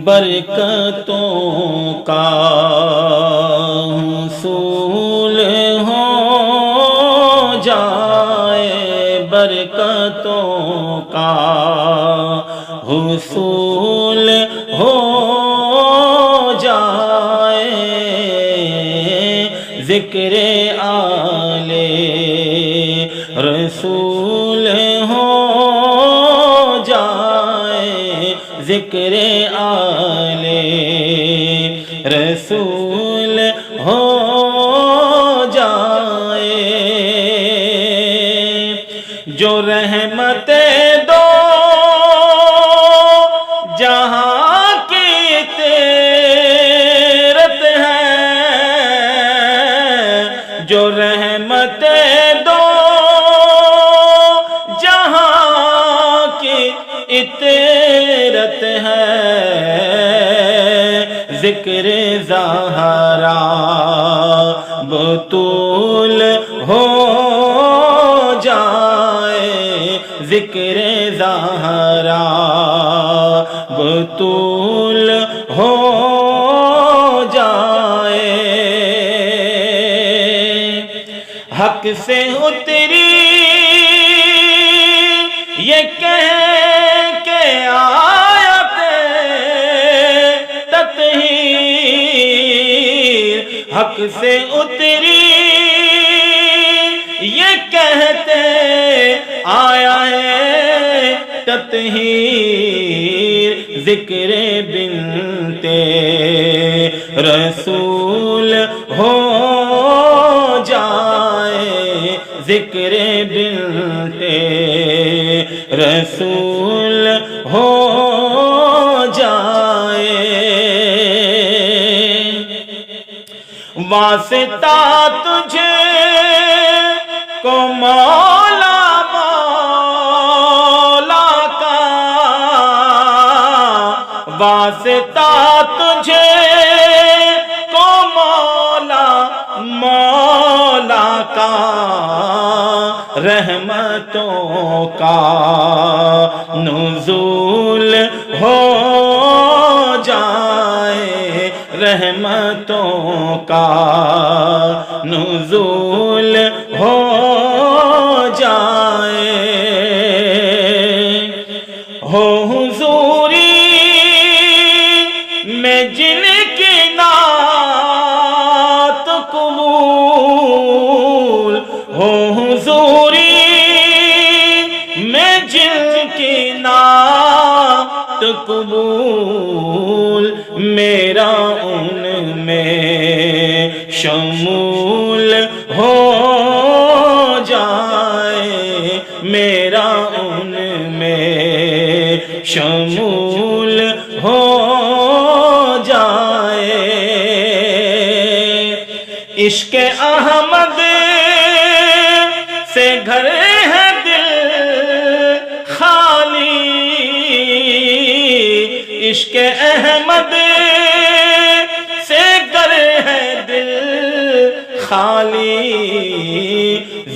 برکتوں کا حصول ہو جائے، برکتوں کا حصول ہو جائے، ذکر آل رسول ہو جائے، ذکر آل رسول ہو جائے، جو رحمت دو جہاں کی تیرت ہے، جو رحمت دو جہاں کی تیرت ہے، ذکر زہرا بطول ہو جائے، ذکر زہرا بطول ہو جائے، حق سے اتری یہ کہہ کے آیت تطہیر، حق سے اتری یہ کہتے آیا ہے تطہیر، ذکر بنت رسول ہو جائے، ذکر بنت رسول ہو جائے، واسطہ تجھے کو مولا مولا کا، واسطہ تجھے کو مولا مولا کا، رحمتوں کا نزول ہو جائے، رحمتوں کا نزول ہو جائے، ہو حضوری میں جن کی نعت قبول، ہو حضوری میں جن کی نعت قبول، میرا ان میں شمول ہو جائے، میرا ان میں شمول ہو جائے، عشق احمد سے گھر ہے دل خالی، عشق احمد سے گھر ہے دل خالی،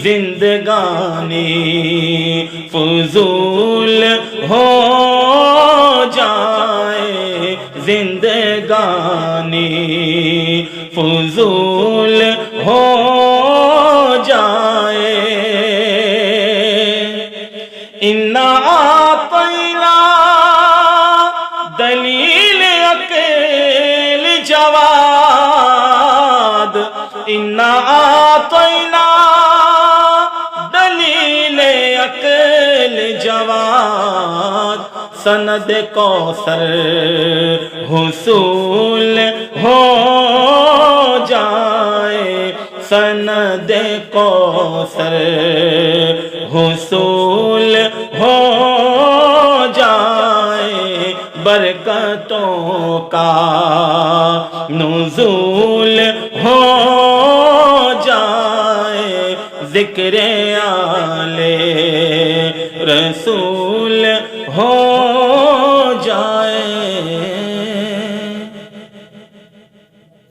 زندگانی فضول ہو جائے، زندگانی فضول ہو جائے، اِنَّا أَعْطَيْنَا دلیل عقل جواد، اِنَّا أَعْطَيْنَا دلیل عقل جواد، سند کوثر حصول ہو جائے، سند کوثر حصول ہو جائے، برکتوں کا نزول ہو جائے، ذکر آل